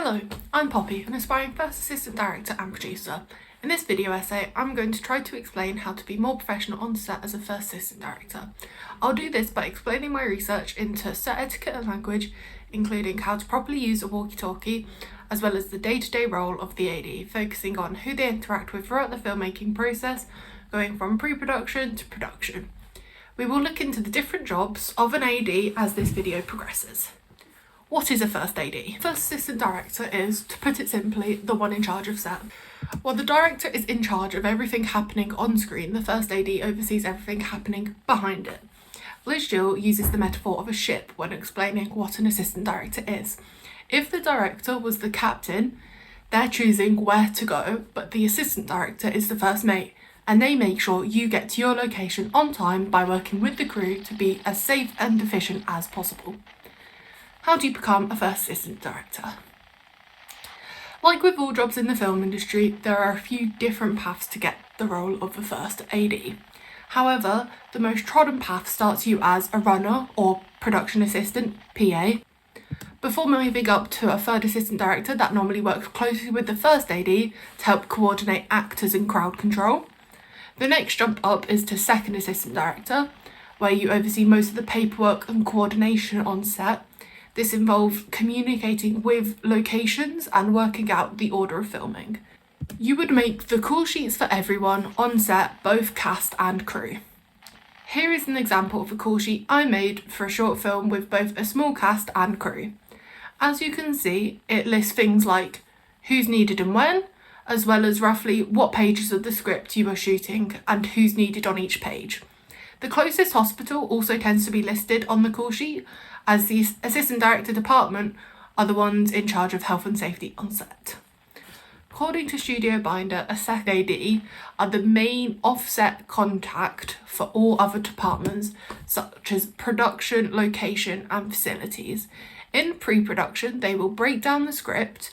Hello, I'm Poppy, an aspiring first assistant director and producer. In this video essay, I'm going to try to explain how to be more professional on set as a first assistant director. I'll do this by explaining my research into set etiquette and language, including how to properly use a walkie-talkie, as well as the day-to-day role of the AD, focusing on who they interact with throughout the filmmaking process, going from pre-production to production. We will look into the different jobs of an AD as this video progresses. What is a first AD? First assistant director is, to put it simply, the one in charge of set. While the director is in charge of everything happening on screen, the first AD oversees everything happening behind it. Liz Jill uses the metaphor of a ship when explaining what an assistant director is. If the director was the captain, they're choosing where to go, but the assistant director is the first mate, and they make sure you get to your location on time by working with the crew to be as safe and efficient as possible. How do you become a first assistant director? Like with all jobs in the film industry, there are a few different paths to get the role of a first AD. However, the most trodden path starts you as a runner or production assistant, PA, before moving up to a third assistant director that normally works closely with the first AD to help coordinate actors and crowd control. The next jump up is to second assistant director, where you oversee most of the paperwork and coordination on set. This involves communicating with locations and working out the order of filming. You would make the call sheets for everyone on set, both cast and crew. Here is an example of a call sheet I made for a short film with both a small cast and crew. As you can see, it lists things like who's needed and when, as well as roughly what pages of the script you are shooting and who's needed on each page. The closest hospital also tends to be listed on the call sheet, as the assistant director department are the ones in charge of health and safety on set. According to Studio Binder, a second AD are the main offset contact for all other departments, such as production, location, and facilities. In pre-production, they will break down the script,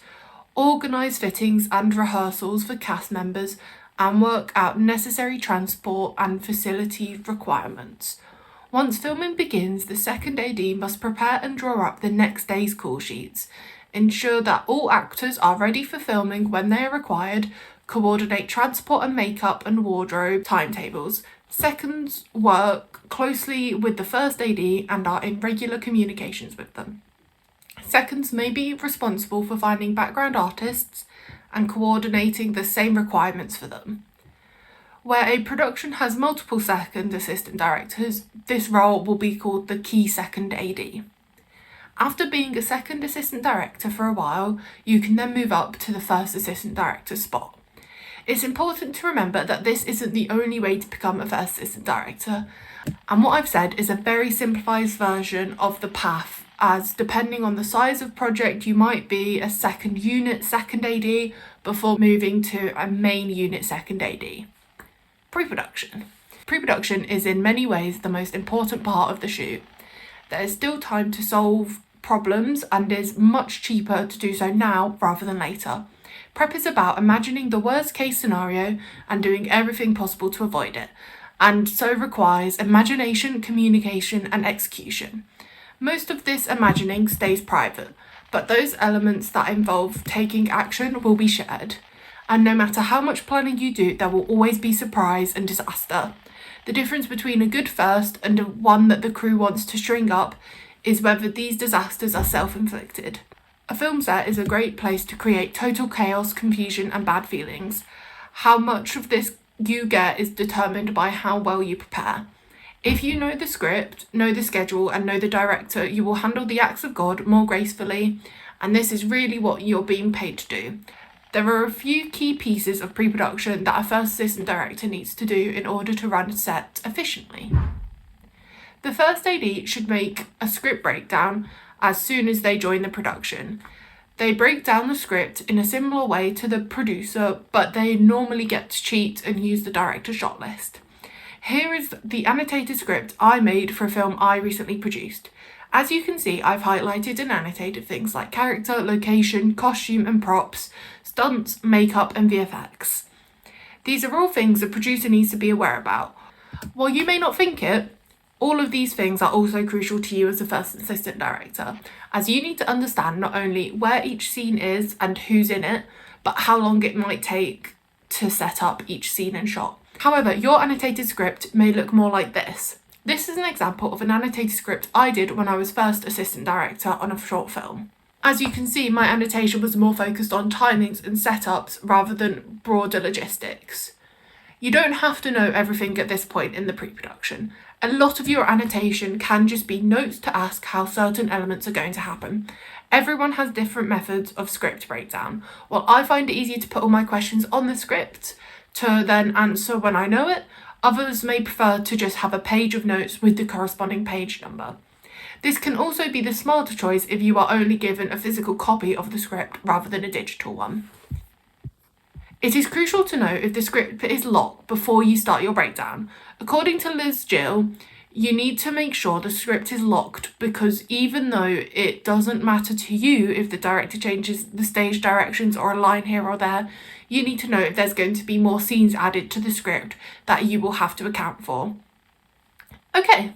organise fittings and rehearsals for cast members, and work out necessary transport and facility requirements. Once filming begins, the second AD must prepare and draw up the next day's call sheets, ensure that all actors are ready for filming when they are required, coordinate transport and makeup and wardrobe timetables. Seconds work closely with the first AD and are in regular communications with them. Seconds may be responsible for finding background artists and coordinating the same requirements for them. Where a production has multiple second assistant directors, this role will be called the key second AD. After being a second assistant director for a while, you can then move up to the first assistant director spot. It's important to remember that this isn't the only way to become a first assistant director, and what I've said is a very simplified version of the path, as depending on the size of project you might be a second unit second AD before moving to a main unit second AD. Pre-production. Pre-production is in many ways the most important part of the shoot. There is still time to solve problems and is much cheaper to do so now rather than later. Prep is about imagining the worst case scenario and doing everything possible to avoid it, and so requires imagination, communication, and execution. Most of this imagining stays private, but those elements that involve taking action will be shared. And no matter how much planning you do, there will always be surprise and disaster. The difference between a good first and one that the crew wants to string up is whether these disasters are self-inflicted. A film set is a great place to create total chaos, confusion, and bad feelings. How much of this you get is determined by how well you prepare. If you know the script, know the schedule, and know the director, you will handle the acts of God more gracefully, and this is really what you're being paid to do. There are a few key pieces of pre-production that a first assistant director needs to do in order to run a set efficiently. The first AD should make a script breakdown as soon as they join the production. They break down the script in a similar way to the producer, but they normally get to cheat and use the director's shot list. Here is the annotated script I made for a film I recently produced. As you can see, I've highlighted and annotated things like character, location, costume and props, stunts, makeup and VFX. These are all things the producer needs to be aware about. While you may not think it, all of these things are also crucial to you as a first assistant director, as you need to understand not only where each scene is and who's in it, but how long it might take to set up each scene and shot. However, your annotated script may look more like this. This is an example of an annotated script I did when I was first assistant director on a short film. As you can see, my annotation was more focused on timings and setups rather than broader logistics. You don't have to know everything at this point in the pre-production. A lot of your annotation can just be notes to ask how certain elements are going to happen. Everyone has different methods of script breakdown. While I find it easier to put all my questions on the script to then answer when I know it, others may prefer to just have a page of notes with the corresponding page number. This can also be the smarter choice if you are only given a physical copy of the script rather than a digital one. It is crucial to know if the script is locked before you start your breakdown. According to Liz Jill, you need to make sure the script is locked because even though it doesn't matter to you if the director changes the stage directions or a line here or there, you need to know if there's going to be more scenes added to the script that you will have to account for. Okay,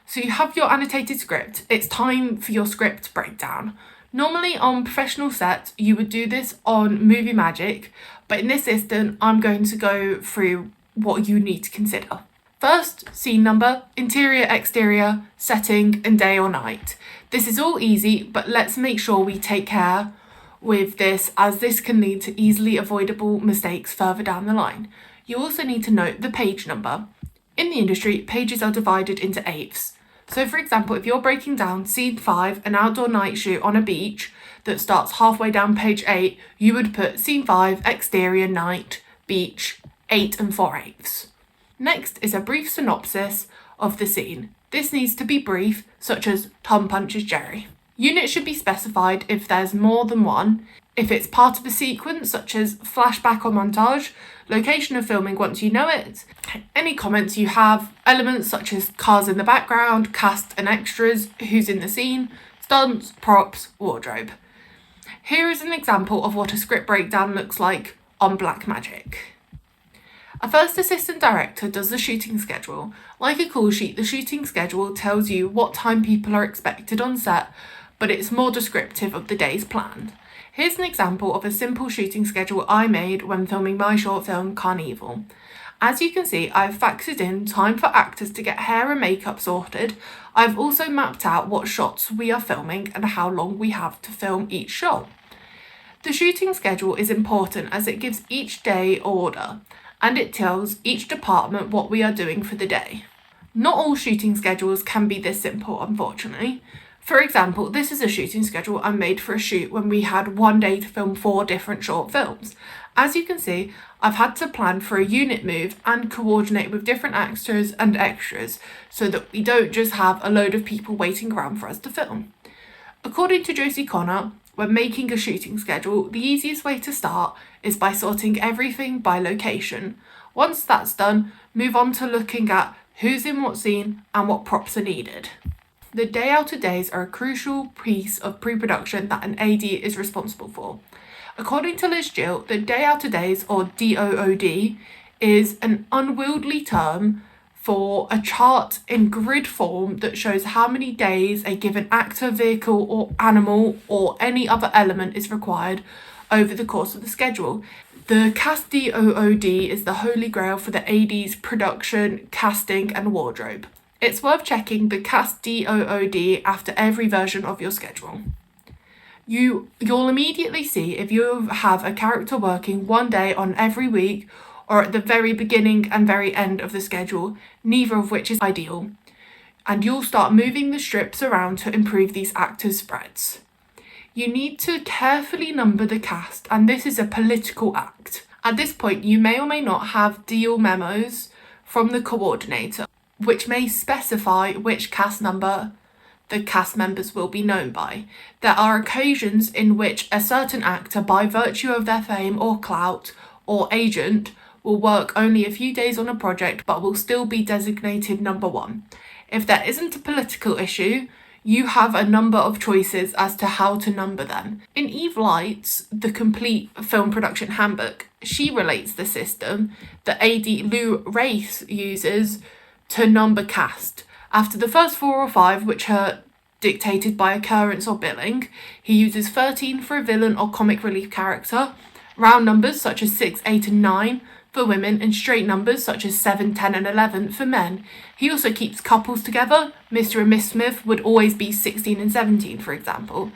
so you have your annotated script. It's time for your script breakdown. Normally on professional sets, you would do this on Movie Magic, but in this instance, I'm going to go through what you need to consider. First, scene number, interior, exterior, setting, and day or night. This is all easy, but let's make sure we take care with this as this can lead to easily avoidable mistakes further down the line. You also need to note the page number. In the industry, pages are divided into eighths. So for example, if you're breaking down scene 5, an outdoor night shoot on a beach that starts halfway down page 8, you would put scene 5, exterior, night, beach, 8 and 4/8. Next is a brief synopsis of the scene. This needs to be brief, such as Tom punches Jerry. Units should be specified if there's more than one. If it's part of a sequence, such as flashback or montage, location of filming once you know it, any comments you have, elements such as cars in the background, cast and extras, who's in the scene, stunts, props, wardrobe. Here is an example of what a script breakdown looks like on Blackmagic. A first assistant director does the shooting schedule. Like a call sheet, the shooting schedule tells you what time people are expected on set, but it's more descriptive of the days planned. Here's an example of a simple shooting schedule I made when filming my short film Carnival. As you can see, I've factored in time for actors to get hair and makeup sorted. I've also mapped out what shots we are filming and how long we have to film each shot. The shooting schedule is important as it gives each day order, and it tells each department what we are doing for the day. Not all shooting schedules can be this simple, unfortunately. For example, this is a shooting schedule I made for a shoot when we had one day to film 4 different short films. As you can see, I've had to plan for a unit move and coordinate with different actors and extras so that we don't just have a load of people waiting around for us to film. According to Josie Connor, when making a shooting schedule, the easiest way to start is by sorting everything by location. Once that's done, move on to looking at who's in what scene and what props are needed. The day outer days are a crucial piece of pre-production that an AD is responsible for. According to Liz Jill, the day outer days, or DOOD, is an unwieldy term for a chart in grid form that shows how many days a given actor, vehicle or animal or any other element is required over the course of the schedule. The cast DOOD is the holy grail for the AD's production, casting and wardrobe. It's worth checking the cast DOOD after every version of your schedule. You'll immediately see if you have a character working one day on every week or at the very beginning and very end of the schedule, neither of which is ideal. And you'll start moving the strips around to improve these actors' spreads. You need to carefully number the cast, and this is a political act. At this point, you may or may not have deal memos from the coordinator, which may specify which cast number the cast members will be known by. There are occasions in which a certain actor, by virtue of their fame or clout or agent, will work only a few days on a project but will still be designated number 1. If there isn't a political issue, you have a number of choices as to how to number them. In Eve Light's The Complete Film Production Handbook, she relates the system that AD Lou Race uses to number cast. After the first 4 or 5, which are dictated by occurrence or billing. He uses 13 for a villain or comic relief character, round numbers such as 6, 8 and 9 for women, and straight numbers such as 7, 10 and 11 for men. He also keeps couples together. Mr. and Miss Smith would always be 16 and 17, for example.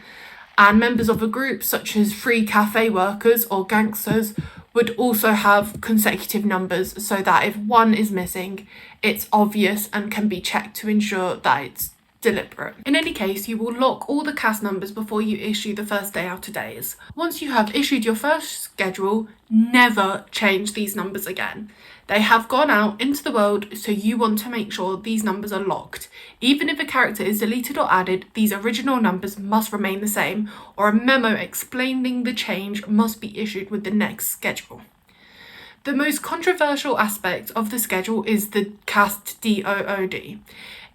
And members of a group such as free cafe workers or gangsters would also have consecutive numbers, so that if one is missing, it's obvious and can be checked to ensure that it's deliberate. In any case, you will lock all the cast numbers before you issue the first day out of days. Once you have issued your first schedule, never change these numbers again. They have gone out into the world, so you want to make sure these numbers are locked. Even if a character is deleted or added, these original numbers must remain the same, or a memo explaining the change must be issued with the next schedule. The most controversial aspect of the schedule is the cast DOOD.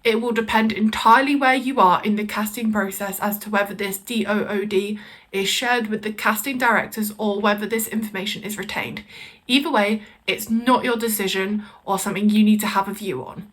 It will depend entirely where you are in the casting process as to whether this DOOD is shared with the casting directors or whether this information is retained. Either way, it's not your decision or something you need to have a view on.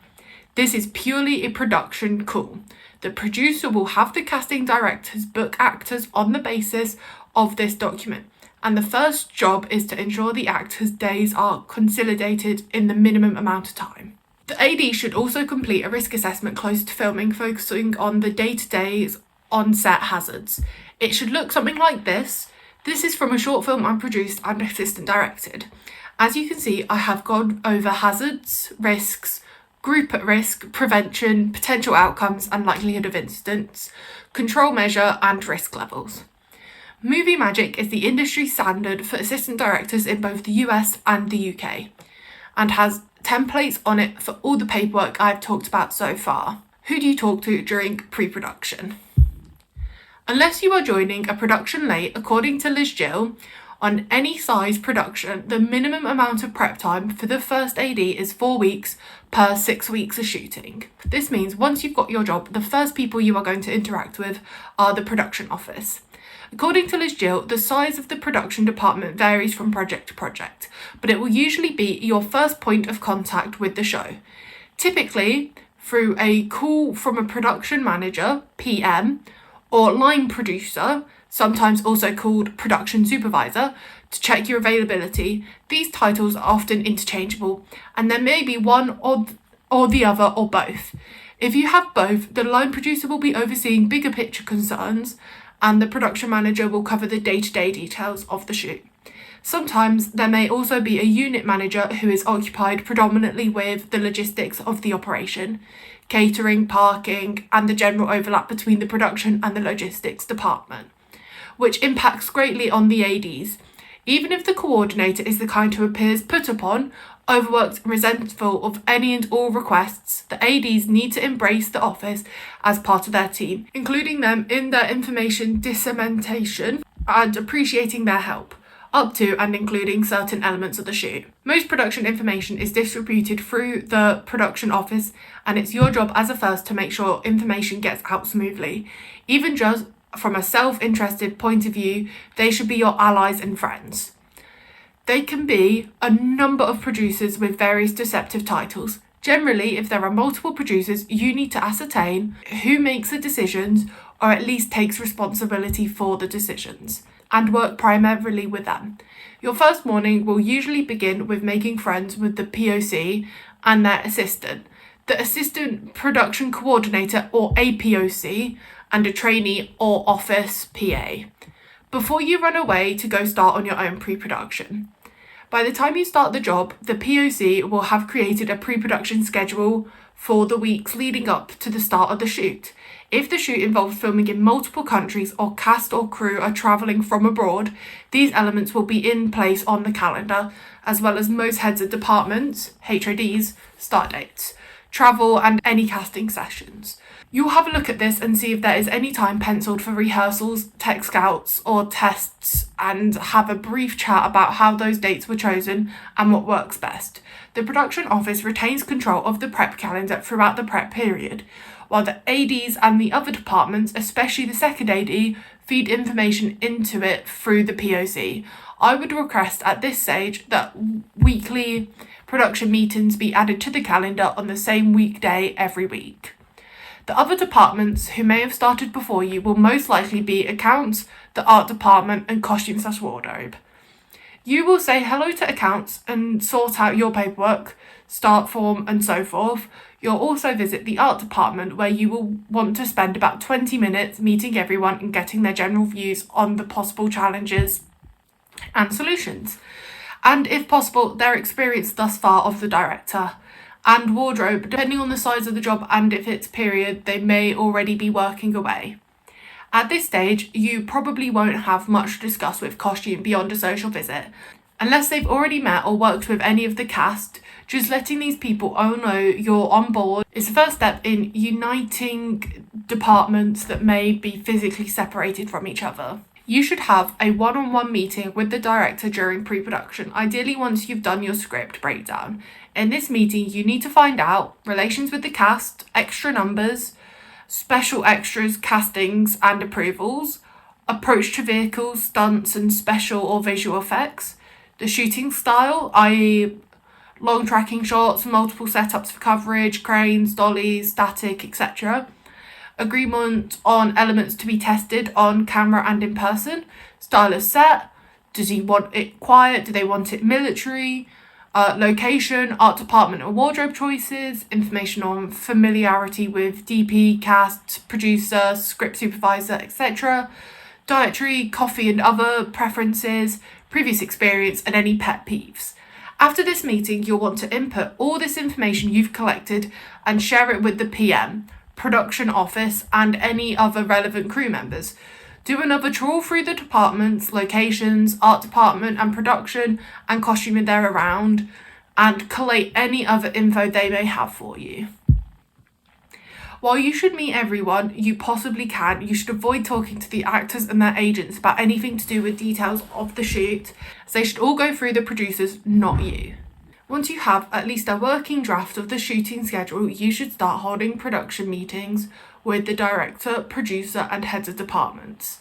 This is purely a production call. The producer will have the casting directors book actors on the basis of this document, and the first job is to ensure the actors' days are consolidated in the minimum amount of time. The AD should also complete a risk assessment close to filming, focusing on the day-to-day on-set hazards. It should look something like this. This is from a short film I produced and assistant directed. As you can see, I have gone over hazards, risks, group at risk, prevention, potential outcomes and likelihood of incidents, control measure and risk levels. Movie Magic is the industry standard for assistant directors in both the US and the UK, and has templates on it for all the paperwork I've talked about so far. Who do you talk to during pre-production? Unless you are joining a production late, according to Liz Jill, on any size production, the minimum amount of prep time for the first AD is 4 weeks per 6 weeks of shooting. This means once you've got your job, the first people you are going to interact with are the production office. According to Liz Jill, the size of the production department varies from project to project, but it will usually be your first point of contact with the show. Typically, through a call from a production manager, PM, or line producer, sometimes also called production supervisor, to check your availability. These titles are often interchangeable, and there may be one or the other or both. If you have both, the line producer will be overseeing bigger picture concerns, and the production manager will cover the day-to-day details of the shoot. Sometimes there may also be a unit manager who is occupied predominantly with the logistics of the operation, catering, parking, and the general overlap between the production and the logistics department, which impacts greatly on the ADs. Even if the coordinator is the kind who appears put upon, overworked and resentful of any and all requests, the ADs need to embrace the office as part of their team, including them in their information dissemination and appreciating their help, up to and including certain elements of the shoot. Most production information is distributed through the production office, and it's your job as a first to make sure information gets out smoothly. Even just from a self-interested point of view, they should be your allies and friends. They can be a number of producers with various deceptive titles. Generally, if there are multiple producers, you need to ascertain who makes the decisions or at least takes responsibility for the decisions, and work primarily with them. Your first morning will usually begin with making friends with the POC and their assistant, the assistant production coordinator or APOC, and a trainee or office PA, before you run away to go start on your own pre-production. By the time you start the job, the POC will have created a pre-production schedule for the weeks leading up to the start of the shoot. If the shoot involves filming in multiple countries or cast or crew are travelling from abroad, these elements will be in place on the calendar, as well as most heads of departments, HODs, start dates, travel and any casting sessions. You'll have a look at this and see if there is any time penciled for rehearsals, tech scouts or tests, and have a brief chat about how those dates were chosen and what works best. The production office retains control of the prep calendar throughout the prep period, while the ADs and the other departments, especially the second AD, feed information into it through the POC. I would request at this stage that weekly production meetings be added to the calendar on the same weekday every week. The other departments who may have started before you will most likely be accounts, the art department, and costume/wardrobe. You will say hello to accounts and sort out your paperwork, start form, and so forth. You'll also visit the art department, where you will want to spend about 20 minutes meeting everyone and getting their general views on the possible challenges and solutions, and if possible, their experience thus far of the director. And wardrobe, depending on the size of the job and if it's period, they may already be working away. At this stage, you probably won't have much to discuss with costume beyond a social visit. Unless they've already met or worked with any of the cast, just letting these people all know you're on board is the first step in uniting departments that may be physically separated from each other. You should have a one-on-one meeting with the director during pre-production, ideally once you've done your script breakdown. In this meeting, you need to find out relations with the cast, extra numbers, special extras, castings and approvals, approach to vehicles, stunts and special or visual effects, the shooting style, i.e. long tracking shots, multiple setups for coverage, cranes, dollies, static, etc. Agreement on elements to be tested on camera and in person, style of set, does he want it quiet, do they want it military, location, art department or wardrobe choices, information on familiarity with DP, cast, producer, script supervisor, etc., dietary, coffee and other preferences, previous experience and any pet peeves. After this meeting, you'll want to input all this information you've collected and share it with the PM, production office and any other relevant crew members. Do another trawl through the departments, locations, art department and production and costume if they're around, and collate any other info they may have for you. While you should meet everyone you possibly can, you should avoid talking to the actors and their agents about anything to do with details of the shoot, as they should all go through the producers, not you. Once you have at least a working draft of the shooting schedule, you should start holding production meetings with the director, producer and heads of departments.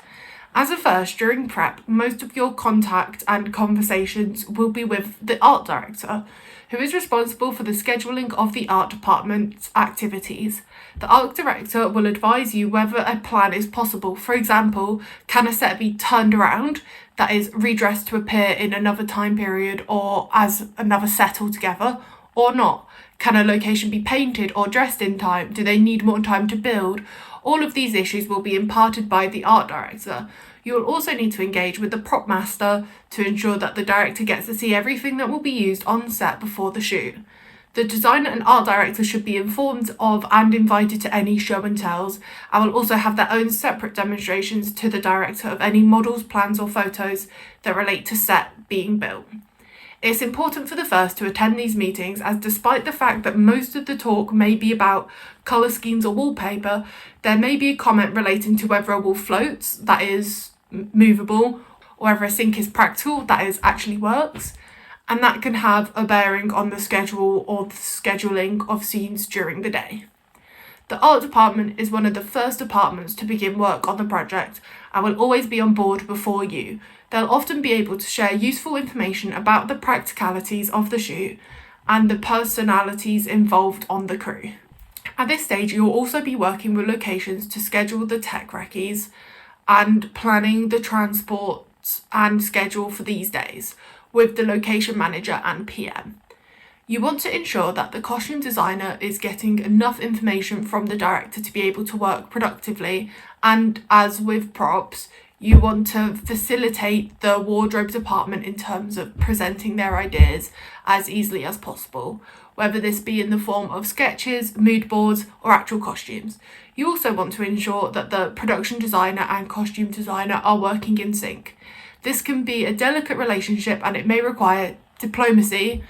As a first, during prep, most of your contact and conversations will be with the art director, who is responsible for the scheduling of the art department's activities. The art director will advise you whether a plan is possible. For example, can a set be turned around, that is, redressed to appear in another time period or as another set altogether, or not? Can a location be painted or dressed in time? Do they need more time to build? All of these issues will be imparted by the art director. You will also need to engage with the prop master to ensure that the director gets to see everything that will be used on set before the shoot. The designer and art director should be informed of and invited to any show and tells, and will also have their own separate demonstrations to the director of any models, plans or photos that relate to set being built. It's important for the first to attend these meetings, as despite the fact that most of the talk may be about colour schemes or wallpaper, there may be a comment relating to whether a wall floats, that is movable, or whether a sink is practical, that is actually works, and that can have a bearing on the schedule or the scheduling of scenes during the day. The art department is one of the first departments to begin work on the project and will always be on board before you. They'll often be able to share useful information about the practicalities of the shoot and the personalities involved on the crew. At this stage, you'll also be working with locations to schedule the tech recce's and planning the transports and schedule for these days with the location manager and PM. You want to ensure that the costume designer is getting enough information from the director to be able to work productively, and as with props, you want to facilitate the wardrobe department in terms of presenting their ideas as easily as possible, whether this be in the form of sketches, mood boards, or actual costumes. You also want to ensure that the production designer and costume designer are working in sync. This can be a delicate relationship and it may require diplomacy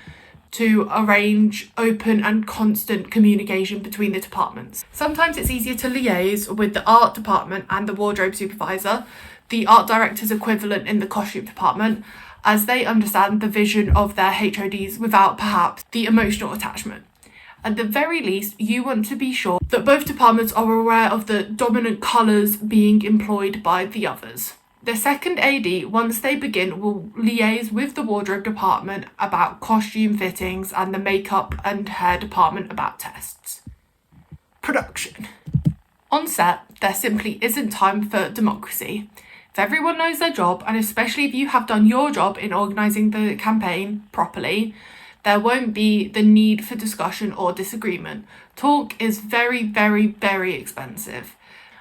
to arrange open and constant communication between the departments. Sometimes it's easier to liaise with the art department and the wardrobe supervisor, the art director's equivalent in the costume department, as they understand the vision of their HODs without perhaps the emotional attachment. At the very least, you want to be sure that both departments are aware of the dominant colours being employed by the others. The second AD, once they begin, will liaise with the wardrobe department about costume fittings and the makeup and hair department about tests. Production. On set, there simply isn't time for democracy. If everyone knows their job, and especially if you have done your job in organising the campaign properly, there won't be the need for discussion or disagreement. Talk is very, very, very expensive.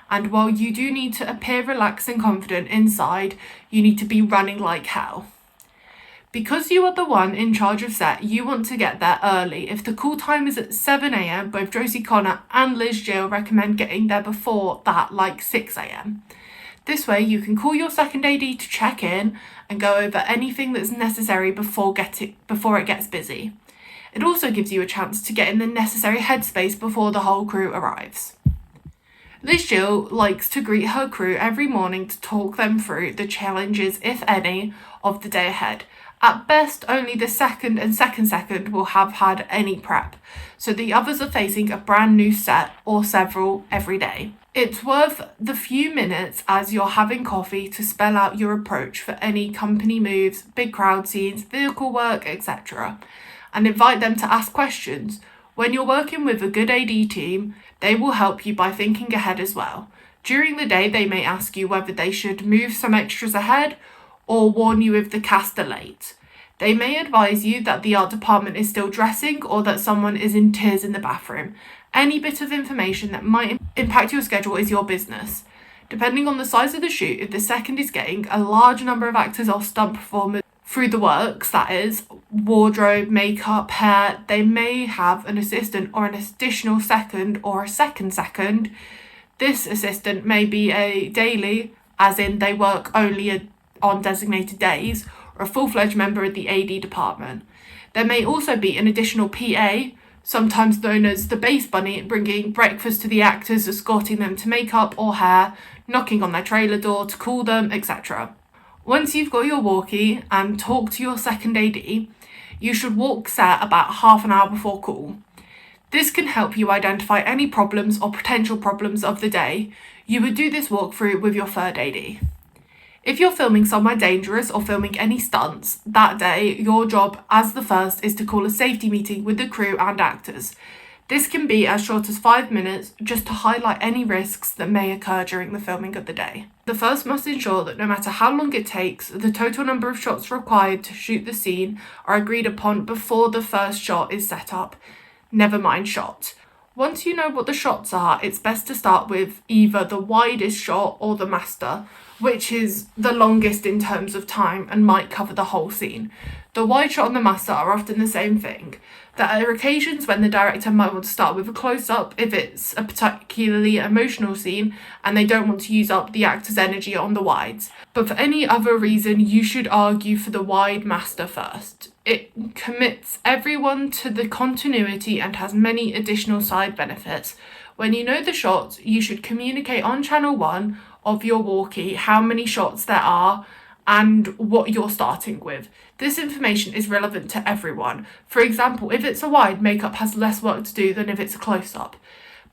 And while you do need to appear relaxed and confident inside, you need to be running like hell. Because you are the one in charge of set, you want to get there early. If the call time is at 7 a.m, both Josie Connor and Liz Jill recommend getting there before that, like 6 a.m. This way you can call your second AD to check in and go over anything that's necessary before it gets busy. It also gives you a chance to get in the necessary headspace before the whole crew arrives. Liz Jill likes to greet her crew every morning to talk them through the challenges, if any, of the day ahead. At best, only the second and second will have had any prep, so the others are facing a brand new set or several every day. It's worth the few minutes as you're having coffee to spell out your approach for any company moves, big crowd scenes, vehicle work, etc. and invite them to ask questions. When you're working with a good AD team, they will help you by thinking ahead as well. During the day, they may ask you whether they should move some extras ahead or warn you if the cast are late. They may advise you that the art department is still dressing or that someone is in tears in the bathroom. Any bit of information that might impact your schedule is your business. Depending on the size of the shoot, if the second is getting a large number of actors or stunt performers through the works, that is, wardrobe, makeup, hair, they may have an assistant or an additional second or a second. This assistant may be a daily, as in they work only on designated days, or a full-fledged member of the AD department. There may also be an additional PA, sometimes known as the base bunny, bringing breakfast to the actors, escorting them to makeup or hair, knocking on their trailer door to call them, etc. Once you've got your walkie and talk to your second AD, you should walk set about half an hour before call. This can help you identify any problems or potential problems of the day. You would do this walkthrough with your third AD. If you're filming somewhere dangerous or filming any stunts that day, your job as the first is to call a safety meeting with the crew and actors. This can be as short as 5 minutes, just to highlight any risks that may occur during the filming of the day. The first must ensure that no matter how long it takes, the total number of shots required to shoot the scene are agreed upon before the first shot is set up. Never mind shot. Once you know what the shots are, it's best to start with either the widest shot or the master, which is the longest in terms of time and might cover the whole scene. The wide shot and the master are often the same thing. There are occasions when the director might want to start with a close-up if it's a particularly emotional scene and they don't want to use up the actor's energy on the wides. But for any other reason, you should argue for the wide master first. It commits everyone to the continuity and has many additional side benefits. When you know the shots, you should communicate on channel 1 of your walkie how many shots there are and what you're starting with. This information is relevant to everyone. For example, if it's a wide, makeup has less work to do than if it's a close-up.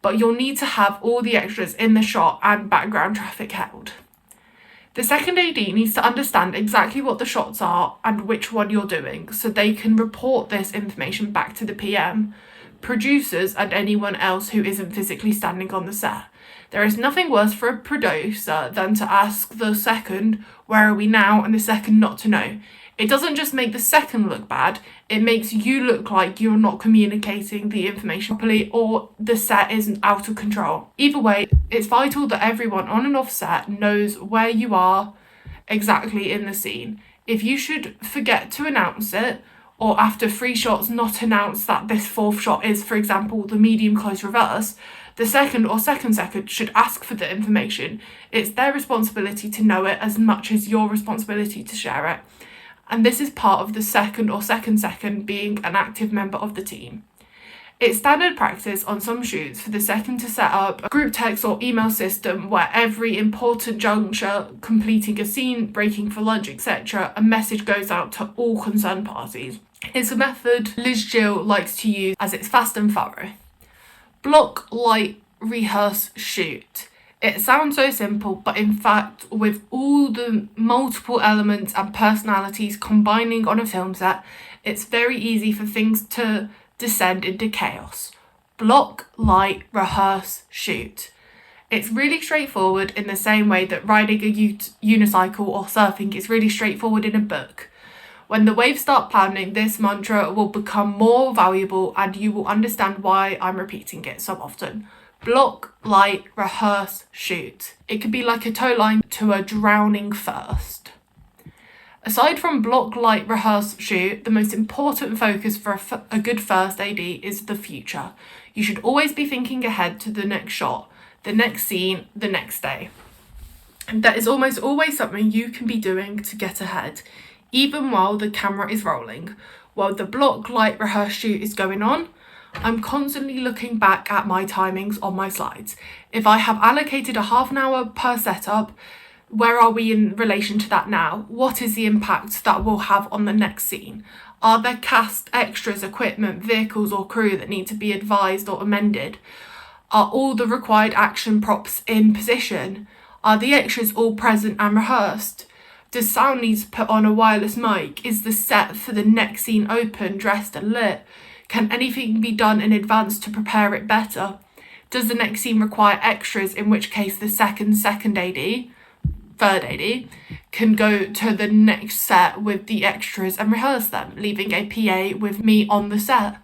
But you'll need to have all the extras in the shot and background traffic held. The second AD needs to understand exactly what the shots are and which one you're doing, so they can report this information back to the PM, producers, and anyone else who isn't physically standing on the set. There is nothing worse for a producer than to ask the second, "Where are we now?" and the second not to know. It doesn't just make the second look bad, it makes you look like you're not communicating the information properly or the set is out of control. Either way, it's vital that everyone on and off set knows where you are exactly in the scene. If you should forget to announce it, or after 3 shots not announce that this 4th shot is, for example, the medium close reverse, the second or second should ask for the information. It's their responsibility to know it as much as your responsibility to share it. And this is part of the second or second being an active member of the team. It's standard practice on some shoots for the second to set up a group text or email system where every important juncture, completing a scene, breaking for lunch, etc., a message goes out to all concerned parties. It's a method Liz Jill likes to use as it's fast and thorough. Block, light, rehearse, shoot. It sounds so simple, but in fact, with all the multiple elements and personalities combining on a film set, it's very easy for things to descend into chaos. Block, light, rehearse, shoot. It's really straightforward in the same way that riding a unicycle or surfing is really straightforward in a book. When the waves start pounding, this mantra will become more valuable and you will understand why I'm repeating it so often. Block, light, rehearse, shoot. It could be like a tow line to a drowning thirst. Aside from block, light, rehearse, shoot, the most important focus for a good first AD is the future. You should always be thinking ahead to the next shot, the next scene, the next day. And that is almost always something you can be doing to get ahead, even while the camera is rolling. While the block, light, rehearse, shoot is going on, I'm constantly looking back at my timings on my slides. If I have allocated a half an hour per setup, where are we in relation to that now? What is the impact that we'll have on the next scene? Are there cast, extras, equipment, vehicles or crew that need to be advised or amended? Are all the required action props in position? Are the extras all present and rehearsed? Does sound need to put on a wireless mic? Is the set for the next scene open, dressed and lit? Can anything be done in advance to prepare it better? Does the next scene require extras, in which case the second AD, third AD, can go to the next set with the extras and rehearse them, leaving a PA with me on the set?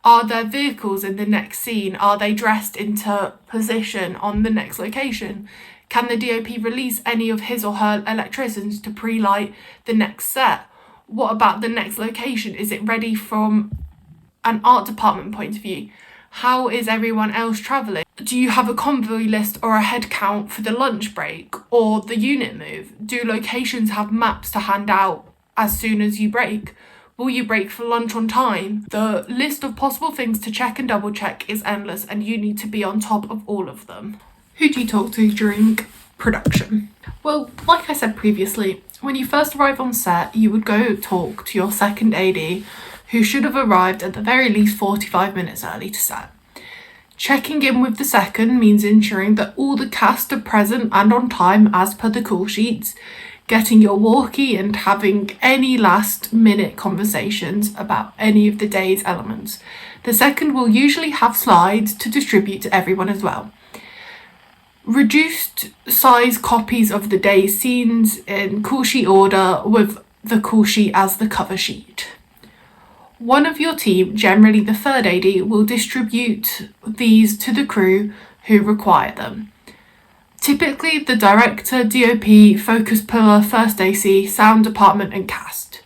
Are there vehicles in the next scene? Are they dressed into position on the next location? Can the DOP release any of his or her electricians to pre-light the next set? What about the next location? Is it ready from an art department point of view? How is everyone else travelling? Do you have a convoy list or a head count for the lunch break or the unit move? Do locations have maps to hand out as soon as you break? Will you break for lunch on time? The list of possible things to check and double check is endless, and you need to be on top of all of them. Who do you talk to during production? Well, like I said previously, when you first arrive on set, you would go talk to your second AD, who should have arrived at the very least 45 minutes early to set. Checking in with the second means ensuring that all the cast are present and on time as per the call sheets, getting your walkie and having any last minute conversations about any of the day's elements. The second will usually have slides to distribute to everyone as well. Reduced size copies of the day's scenes in call sheet order with the call sheet as the cover sheet. One of your team, generally the third AD, will distribute these to the crew who require them. Typically the director, DOP, focus puller, first AC, sound department and cast.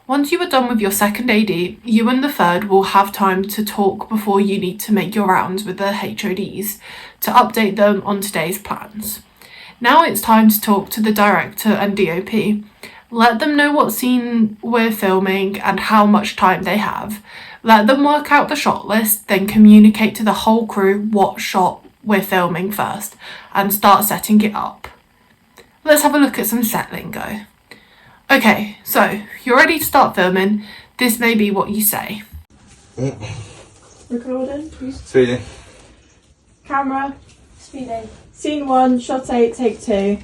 Once you are done with your second AD, you and the third will have time to talk before you need to make your rounds with the HODs to update them on today's plans. Now it's time to talk to the director and DOP. Let them know what scene we're filming and how much time they have. Let them work out the shot list, then communicate to the whole crew what shot we're filming first and start setting it up. Let's have a look at some set lingo. Okay, so you're ready to start filming. This may be what you say. Recording, please. Speeding. Camera. Speeding. Scene 1, shot 8, take 2.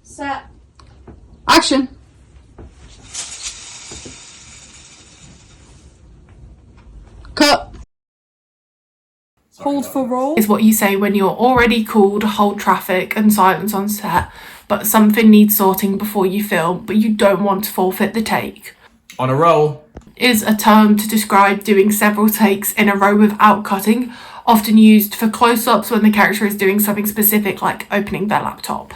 Set. Action. Cut. Hold for roll. Is what you say when you're already called, hold traffic and silence on set, but something needs sorting before you film, but you don't want to forfeit the take. On a roll. Is a term to describe doing several takes in a row without cutting, often used for close-ups when the character is doing something specific like opening their laptop.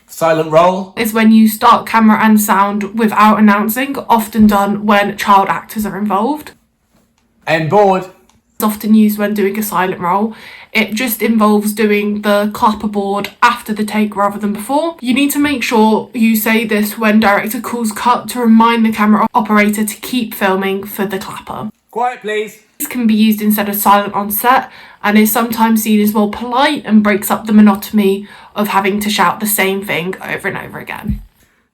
Silent roll. Is when you start camera and sound without announcing, often done when child actors are involved. End board. It's often used when doing a silent roll. It just involves doing the clapperboard after the take rather than before. You need to make sure you say this when director calls cut to remind the camera operator to keep filming for the clapper. Quiet please. This can be used instead of silent on set and is sometimes seen as more polite and breaks up the monotony of having to shout the same thing over and over again.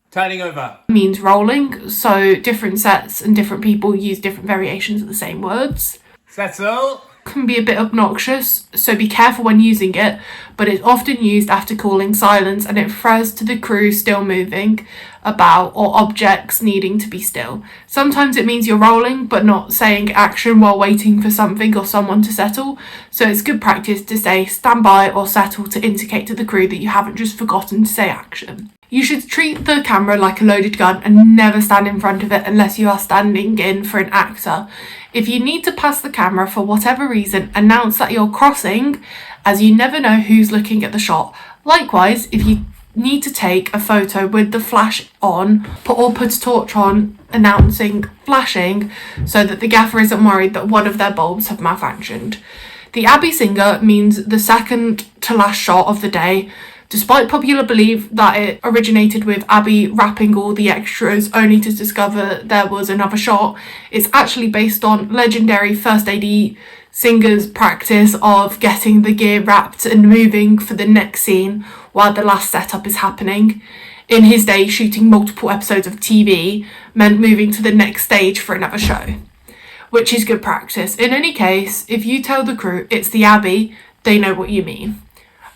Turning over. It means rolling, so different sets and different people use different variations of the same words. Settle. can be a bit obnoxious, so be careful when using it, but it's often used after calling silence and it refers to the crew still moving about or objects needing to be still. Sometimes it means you're rolling but not saying action while waiting for something or someone to settle, so it's good practice to say stand by or settle to indicate to the crew that you haven't just forgotten to say action. You should treat the camera like a loaded gun and never stand in front of it unless you are standing in for an actor. If you need to pass the camera for whatever reason, announce that you're crossing, as you never know who's looking at the shot. Likewise, if you need to take a photo with the flash on, put a torch on, announcing flashing, so that the gaffer isn't worried that one of their bulbs have malfunctioned. The Abbey Singer means the second to last shot of the day. Despite popular belief that it originated with Abby rapping all the extras only to discover there was another shot, it's actually based on legendary first AD singer's practice of getting the gear wrapped and moving for the next scene while the last setup is happening. In his day, shooting multiple episodes of TV meant moving to the next stage for another show, which is good practice. In any case, if you tell the crew it's the Abbey, they know what you mean.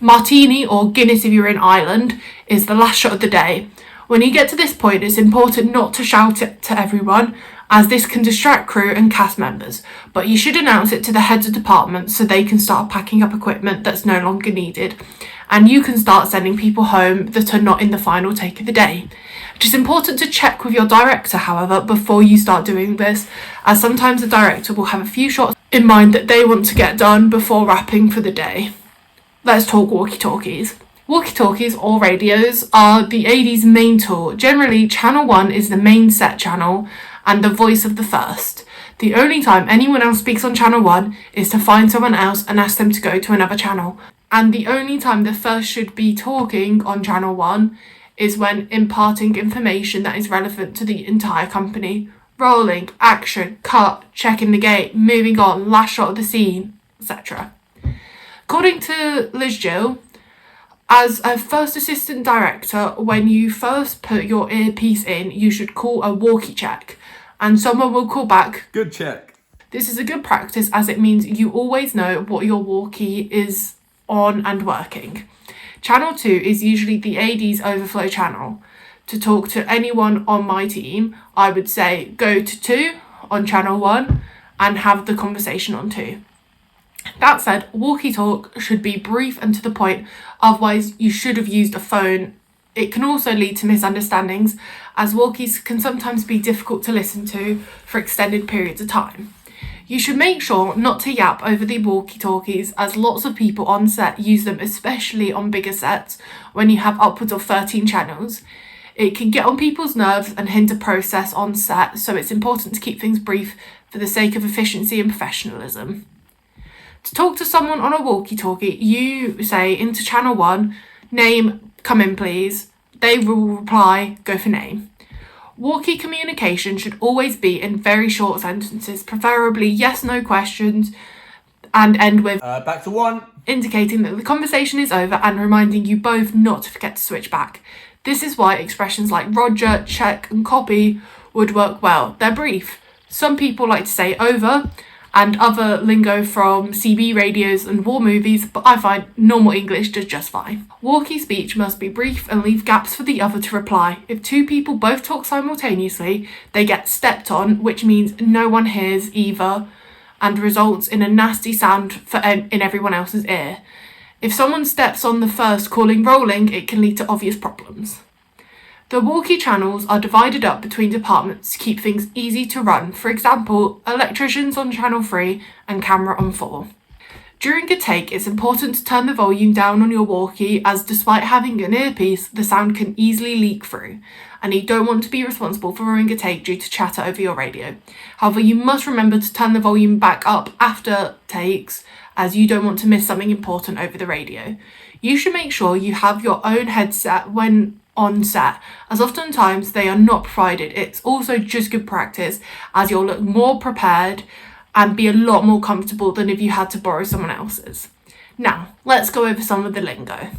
Martini, or Guinness if you're in Ireland, is the last shot of the day. When you get to this point, it's important not to shout it to everyone, as this can distract crew and cast members, but you should announce it to the heads of departments so they can start packing up equipment that's no longer needed, and you can start sending people home that are not in the final take of the day. It is important to check with your director, however, before you start doing this, as sometimes the director will have a few shots in mind that they want to get done before wrapping for the day. Let's talk walkie-talkies. Walkie-talkies, or radios, are the AD's main tool. Generally, channel 1 is the main set channel and the voice of the first. The only time anyone else speaks on channel 1 is to find someone else and ask them to go to another channel. And the only time the first should be talking on channel 1 is when imparting information that is relevant to the entire company. Rolling, action, cut, checking the gate, moving on, last shot of the scene, etc. According to Liz Jill, as a first assistant director, when you first put your earpiece in, you should call a walkie check, and someone will call back, Good check. This is a good practice as it means you always know what your walkie is on and working. Channel 2 is usually the AD's overflow channel. To talk to anyone on my team, I would say go to 2 on channel 1 and have the conversation on 2. That said, walkie-talk should be brief and to the point, otherwise you should have used a phone. It can also lead to misunderstandings, as walkies can sometimes be difficult to listen to for extended periods of time. You should make sure not to yap over the walkie-talkies, as lots of people on set use them, especially on bigger sets when you have upwards of 13 channels. It can get on people's nerves and hinder process on set, so it's important to keep things brief for the sake of efficiency and professionalism. To talk to someone on a walkie-talkie, you say into channel 1, name, come in please. They will reply, go for name. Walkie communication should always be in very short sentences, preferably yes/no questions, and end with Back to 1. indicating that the conversation is over and reminding you both not to forget to switch back. This is why expressions like Roger, check, and copy would work well. They're brief. Some people like to say over, and other lingo from CB radios and war movies, but I find normal English does just fine. Walkie speech must be brief and leave gaps for the other to reply. If 2 people both talk simultaneously, they get stepped on, which means no one hears either and results in a nasty sound in everyone else's ear. If someone steps on the first calling rolling, it can lead to obvious problems. The walkie channels are divided up between departments to keep things easy to run. For example, electricians on channel 3 and camera on 4. During a take, it's important to turn the volume down on your walkie, as despite having an earpiece, the sound can easily leak through, and you don't want to be responsible for ruining a take due to chatter over your radio. However, you must remember to turn the volume back up after takes, as you don't want to miss something important over the radio. You should make sure you have your own headset when on set, as oftentimes they are not provided. It's also just good practice, as you'll look more prepared and be a lot more comfortable than if you had to borrow someone else's. Now, let's go over some of the lingo.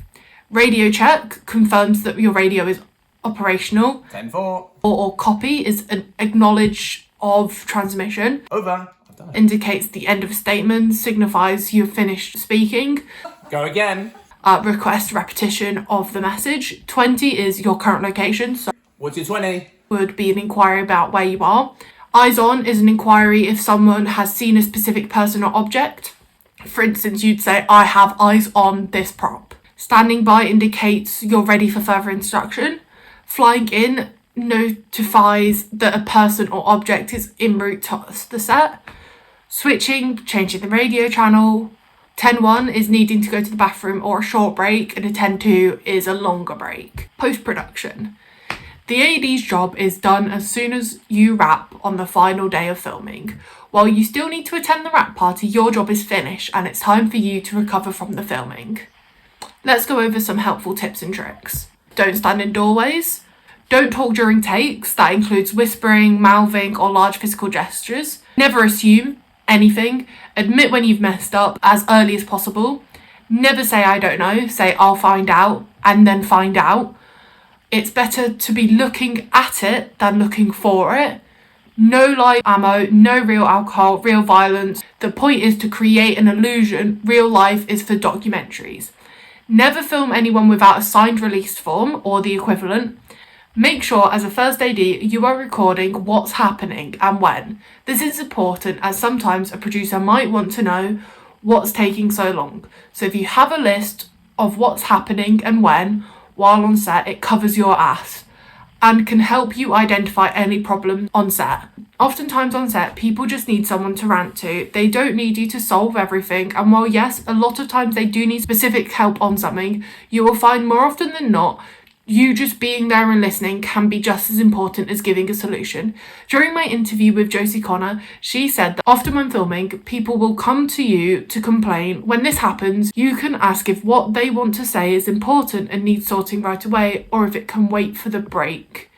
Radio check confirms that your radio is operational. 10-4. Or copy is an acknowledge of transmission. Over. I've indicates the end of a statement, signifies you've finished speaking. Go again. Request repetition of the message. 20 is your current location, so What's your 20? would be an inquiry about where you are. Eyes on is an inquiry if someone has seen a specific person or object. For instance, you'd say, I have eyes on this prop. Standing by indicates you're ready for further instruction. Flying in notifies that a person or object is en route to the set. Switching, changing the radio channel. 10-1 is needing to go to the bathroom or a short break, and a 10-2 is a longer break. Post-production. The AD's job is done as soon as you wrap on the final day of filming. While you still need to attend the wrap party, your job is finished and it's time for you to recover from the filming. Let's go over some helpful tips and tricks. Don't stand in doorways. Don't talk during takes. That includes whispering, mouthing, or large physical gestures. Never assume anything. Admit when you've messed up as early as possible. Never say I don't know. Say I'll find out and then find out. It's better to be looking at it than looking for it. No live ammo, no real alcohol, real violence. The point is to create an illusion. Real life is for documentaries. Never film anyone without a signed release form or the equivalent. Make sure as a first AD you are recording what's happening and when. This is important as sometimes a producer might want to know what's taking so long. So if you have a list of what's happening and when while on set, it covers your ass and can help you identify any problems on set. Oftentimes on set, people just need someone to rant to. They don't need you to solve everything, and while yes, a lot of times they do need specific help on something, you will find more often than not, you just being there and listening can be just as important as giving a solution. During my interview with Josie Connor, she said that often when filming, people will come to you to complain. When this happens, you can ask if what they want to say is important and needs sorting right away, or if it can wait for the break.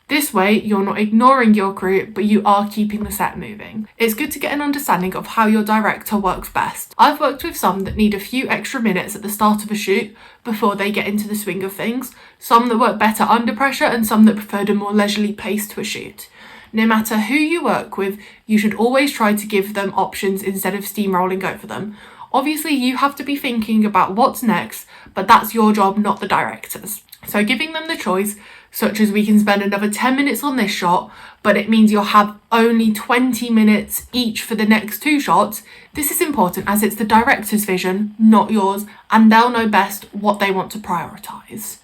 This way, you're not ignoring your crew, but you are keeping the set moving. It's good to get an understanding of how your director works best. I've worked with some that need a few extra minutes at the start of a shoot before they get into the swing of things, some that work better under pressure, and some that preferred a more leisurely pace to a shoot. No matter who you work with, you should always try to give them options instead of steamrolling over them. Obviously, you have to be thinking about what's next, but that's your job, not the director's. So giving them the choice, such as we can spend another 10 minutes on this shot, but it means you'll have only 20 minutes each for the next 2 shots. This is important as it's the director's vision, not yours, and they'll know best what they want to prioritise.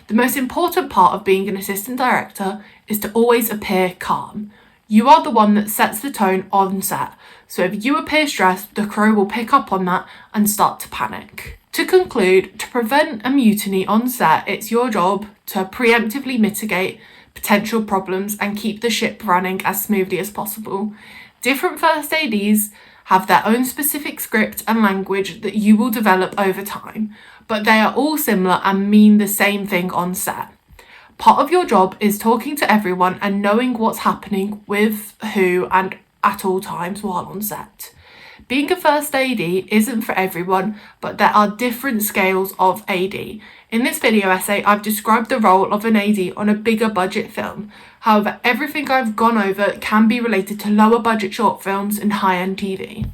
The most important part of being an assistant director is to always appear calm. You are the one that sets the tone on set, so if you appear stressed, the crew will pick up on that and start to panic. To conclude, to prevent a mutiny on set, it's your job to preemptively mitigate potential problems and keep the ship running as smoothly as possible. Different first ADs have their own specific script and language that you will develop over time, but they are all similar and mean the same thing on set. Part of your job is talking to everyone and knowing what's happening with who and at all times while on set. Being a first AD isn't for everyone, but there are different scales of AD. In this video essay, I've described the role of an AD on a bigger budget film. However, everything I've gone over can be related to lower budget short films and high-end TV.